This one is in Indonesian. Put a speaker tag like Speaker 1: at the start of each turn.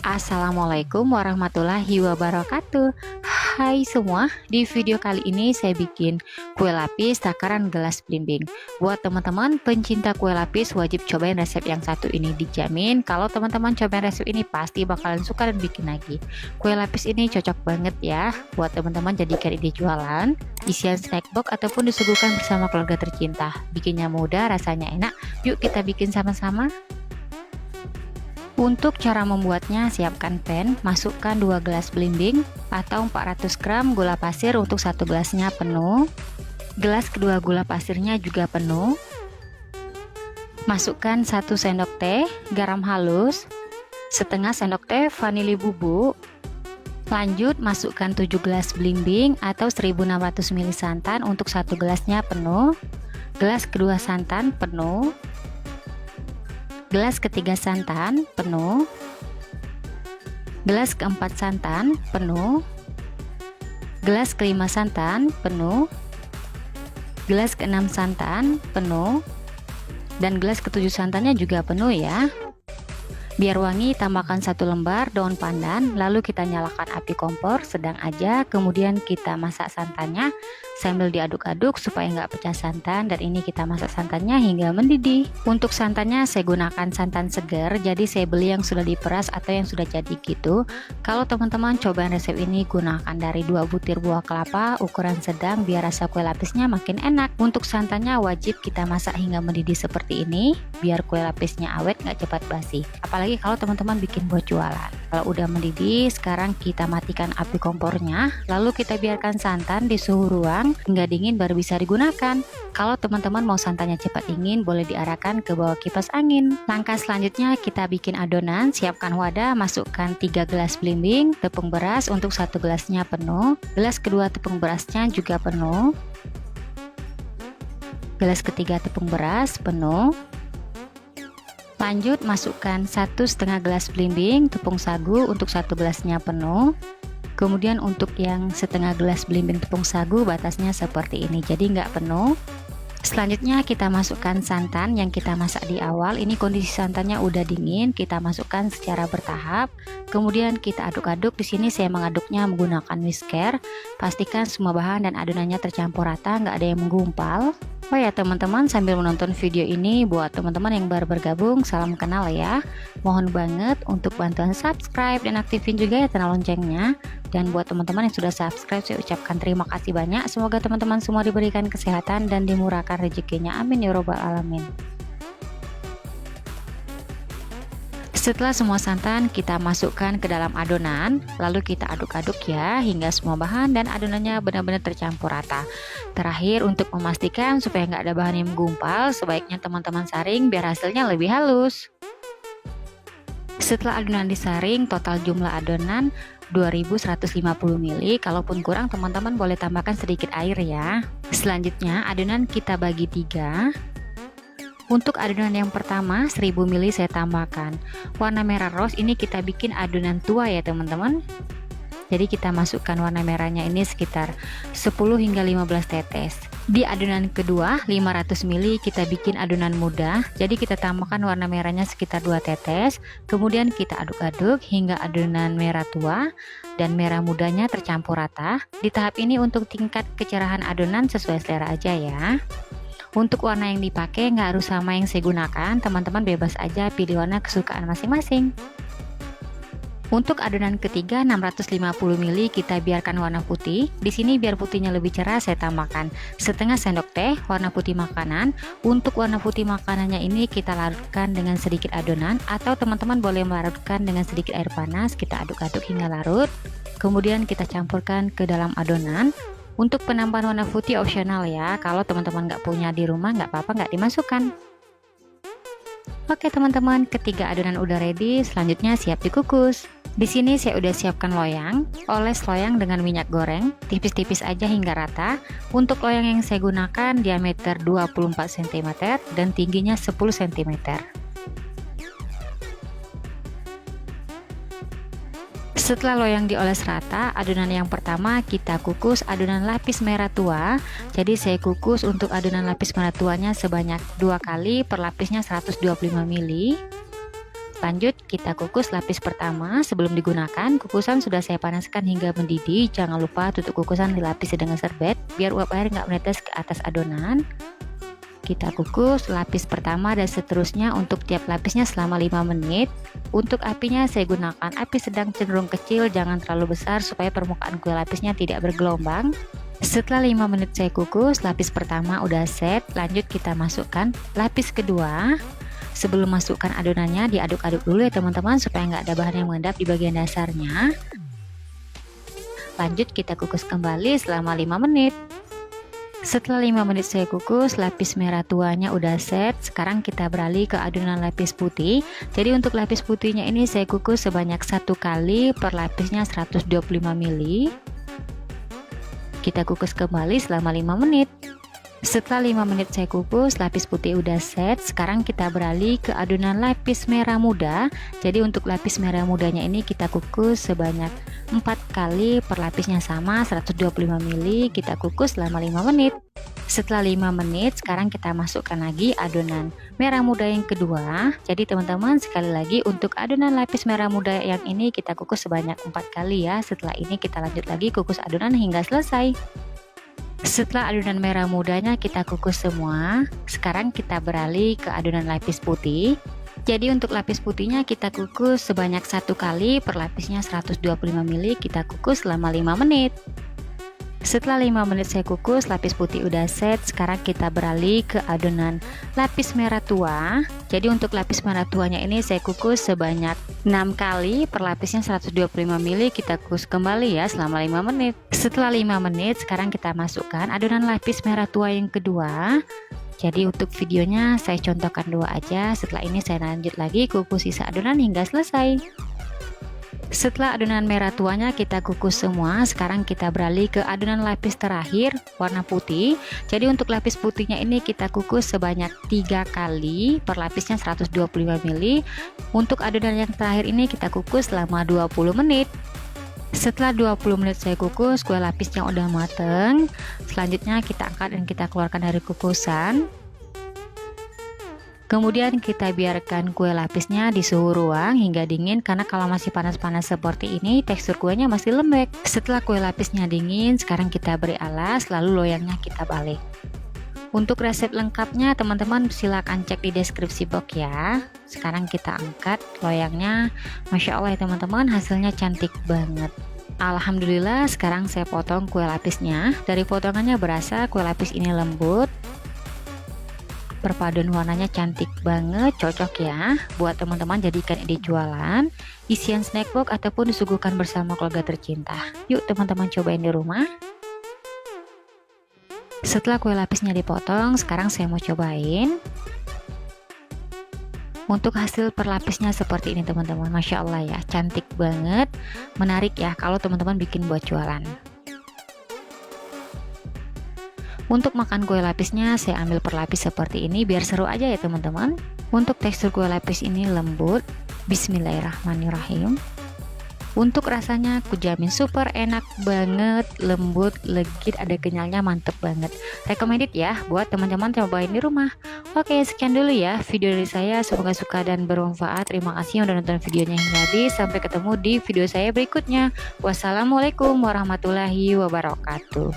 Speaker 1: Assalamualaikum warahmatullahi wabarakatuh. Hai semua, di video kali ini saya bikin kue lapis takaran gelas belimbing. Buat teman-teman pencinta kue lapis wajib cobain resep yang satu ini, dijamin kalau teman-teman cobain resep ini pasti bakalan suka dan bikin lagi. Kue lapis ini cocok banget ya buat teman-teman jadikan ide jualan, isian snack box ataupun disuguhkan bersama keluarga tercinta. Bikinnya mudah, rasanya enak. Yuk kita bikin sama-sama. Untuk cara membuatnya, siapkan pan, masukkan 2 gelas belimbing atau 400 gram gula pasir untuk 1 gelasnya penuh. Gelas kedua gula pasirnya juga penuh. Masukkan 1 sendok teh garam halus, setengah sendok teh vanili bubuk. Lanjut masukkan 7 gelas belimbing atau 1600 ml santan untuk 1 gelasnya penuh. Gelas kedua santan penuh. Gelas ketiga santan penuh, gelas keempat santan penuh, gelas kelima santan penuh, gelas keenam santan penuh, dan gelas ketujuh santannya juga penuh ya. Biar wangi, tambahkan 1 lembar daun pandan, lalu kita nyalakan api kompor sedang aja, kemudian kita masak santannya sambil diaduk-aduk supaya nggak pecah santan, dan ini kita masak santannya hingga mendidih. Untuk santannya saya gunakan santan segar, jadi saya beli yang sudah diperas atau yang sudah jadi gitu. Kalau teman-teman cobain resep ini, gunakan dari 2 butir buah kelapa ukuran sedang biar rasa kue lapisnya makin enak. Untuk santannya wajib kita masak hingga mendidih seperti ini biar kue lapisnya awet nggak cepat basi, apalagi kalau teman-teman bikin buat jualan. Kalau udah mendidih, sekarang kita matikan api kompornya, lalu kita biarkan santan di suhu ruang hingga dingin baru bisa digunakan. Kalau teman-teman mau santannya cepat dingin, boleh diarahkan ke bawah kipas angin. Langkah selanjutnya kita bikin adonan. Siapkan wadah, masukkan 3 gelas belimbing, tepung beras untuk 1 gelasnya penuh, gelas kedua tepung berasnya juga penuh, gelas ketiga tepung beras penuh. Lanjut masukkan 1,5 gelas belimbing tepung sagu untuk 1 gelasnya penuh. Kemudian untuk yang setengah gelas belimbing tepung sagu batasnya seperti ini, jadi nggak penuh. Selanjutnya kita masukkan santan yang kita masak di awal. Ini kondisi santannya udah dingin, kita masukkan secara bertahap. Kemudian kita aduk-aduk. Di sini saya mengaduknya menggunakan whisker. Pastikan semua bahan dan adonannya tercampur rata, nggak ada yang menggumpal. Oh ya teman-teman, sambil menonton video ini, buat teman-teman yang baru bergabung, salam kenal ya. Mohon banget untuk bantuan subscribe dan aktifin juga ya tanda loncengnya. Dan buat teman-teman yang sudah subscribe, saya ucapkan terima kasih banyak. Semoga teman-teman semua diberikan kesehatan dan dimurahkan rezekinya. Amin ya robbal alamin. Setelah semua santan kita masukkan ke dalam adonan, lalu kita aduk-aduk ya hingga semua bahan dan adonannya benar-benar tercampur rata. Terakhir, untuk memastikan supaya nggak ada bahan yang menggumpal, sebaiknya teman-teman saring biar hasilnya lebih halus. Setelah adonan disaring, total jumlah adonan 2150 ml. Kalaupun kurang, teman-teman boleh tambahkan sedikit air ya. Selanjutnya adonan kita bagi 3. Untuk adonan yang pertama 1000 ml saya tambahkan warna merah rose. Ini kita bikin adonan tua ya teman-teman. Jadi kita masukkan warna merahnya ini sekitar 10 hingga 15 tetes. Di adonan kedua 500 ml kita bikin adonan muda. Jadi kita tambahkan warna merahnya sekitar 2 tetes. Kemudian kita aduk-aduk hingga adonan merah tua dan merah mudanya tercampur rata. Di tahap ini untuk tingkat kecerahan adonan sesuai selera aja ya. Untuk warna yang dipakai nggak harus sama yang saya gunakan, teman-teman bebas aja pilih warna kesukaan masing-masing. Untuk adonan ketiga 650 ml kita biarkan warna putih. Di sini biar putihnya lebih cerah saya tambahkan setengah sendok teh warna putih makanan. Untuk warna putih makanannya ini kita larutkan dengan sedikit adonan, atau teman-teman boleh melarutkan dengan sedikit air panas. Kita aduk-aduk hingga larut. Kemudian kita campurkan ke dalam adonan. Untuk penambahan warna putih opsional ya, kalau teman-teman nggak punya di rumah nggak apa-apa, nggak dimasukkan. Oke teman-teman, ketiga adonan udah ready, selanjutnya siap dikukus. Di sini saya udah siapkan loyang, oles loyang dengan minyak goreng, tipis-tipis aja hingga rata. Untuk loyang yang saya gunakan diameter 24 cm dan tingginya 10 cm. Setelah loyang dioles rata, adonan yang pertama kita kukus adonan lapis merah tua. Jadi saya kukus untuk adonan lapis merah tuanya sebanyak 2 kali per lapisnya 125 ml. Lanjut kita kukus lapis pertama. Sebelum digunakan, kukusan sudah saya panaskan hingga mendidih. Jangan lupa tutup kukusan dilapisi dengan serbet biar uap air nggak menetes ke atas adonan. Kita kukus lapis pertama dan seterusnya untuk tiap lapisnya selama 5 menit. Untuk apinya saya gunakan api sedang cenderung kecil, jangan terlalu besar supaya permukaan kue lapisnya tidak bergelombang. Setelah 5 menit saya kukus, lapis pertama udah set. Lanjut kita masukkan lapis kedua. Sebelum masukkan adonannya, diaduk-aduk dulu ya teman-teman supaya nggak ada bahan yang mengendap di bagian dasarnya. Lanjut kita kukus kembali selama 5 menit. Setelah 5 menit saya kukus, lapis merah tuanya udah set. Sekarang kita beralih ke adonan lapis putih. Jadi untuk lapis putihnya ini saya kukus sebanyak 1 kali, per lapisnya 125 ml. Kita kukus kembali selama 5 menit. Setelah 5 menit saya kukus, lapis putih udah set. Sekarang kita beralih ke adonan lapis merah muda. Jadi untuk lapis merah mudanya ini kita kukus sebanyak 4 kali, per lapisnya sama 125 ml. Kita kukus selama 5 menit. Setelah 5 menit, sekarang kita masukkan lagi adonan merah muda yang kedua. Jadi teman-teman, sekali lagi untuk adonan lapis merah muda yang ini kita kukus sebanyak 4 kali ya. Setelah ini kita lanjut lagi kukus adonan hingga selesai. Setelah adonan merah mudanya kita kukus semua, sekarang kita beralih ke adonan lapis putih. Jadi untuk lapis putihnya kita kukus sebanyak 1 kali, per lapisnya 125 ml. Kita kukus selama 5 menit. Setelah 5 menit saya kukus, lapis putih udah set. Sekarang kita beralih ke adonan lapis merah tua. Jadi untuk lapis merah tuanya ini saya kukus sebanyak 6 kali, per lapisnya 125 ml. Kita kukus kembali ya selama 5 menit. Setelah 5 menit, sekarang kita masukkan adonan lapis merah tua yang kedua. Jadi untuk videonya saya contohkan dua aja. Setelah ini saya lanjut lagi kukus sisa adonan hingga selesai. Setelah adonan merah tuanya kita kukus semua, sekarang kita beralih ke adonan lapis terakhir warna putih. Jadi untuk lapis putihnya ini kita kukus sebanyak 3 kali, per lapisnya 125 ml. Untuk adonan yang terakhir ini kita kukus selama 20 menit. Setelah 20 menit saya kukus, kue lapisnya udah mateng. Selanjutnya kita angkat dan kita keluarkan dari kukusan. Kemudian kita biarkan kue lapisnya di suhu ruang hingga dingin, karena kalau masih panas-panas seperti ini tekstur kuenya masih lembek. Setelah kue lapisnya dingin, sekarang kita beri alas, lalu loyangnya kita balik. Untuk resep lengkapnya teman-teman silakan cek di deskripsi box ya. Sekarang kita angkat loyangnya. Masya Allah ya teman-teman, hasilnya cantik banget. Alhamdulillah, sekarang saya potong kue lapisnya. Dari potongannya berasa kue lapis ini lembut. Perpaduan warnanya cantik banget, cocok ya buat teman-teman jadikan ide jualan, isian snack box ataupun disuguhkan bersama keluarga tercinta. Yuk teman-teman cobain di rumah. Setelah kue lapisnya dipotong, sekarang saya mau cobain. Untuk hasil perlapisnya seperti ini teman-teman, Masya Allah ya, cantik banget, menarik ya kalau teman-teman bikin buat jualan. Untuk makan kue lapisnya saya ambil per lapis seperti ini biar seru aja ya teman-teman. Untuk tekstur kue lapis ini lembut. Bismillahirrahmanirrahim. Untuk rasanya aku jamin super enak banget, lembut, legit, ada kenyalnya, mantep banget. Recommended ya buat teman-teman cobain di rumah. Oke, sekian dulu ya video dari saya, semoga suka dan bermanfaat. Terima kasih yang udah nonton videonya hingga habis. Sampai ketemu di video saya berikutnya. Wassalamualaikum warahmatullahi wabarakatuh.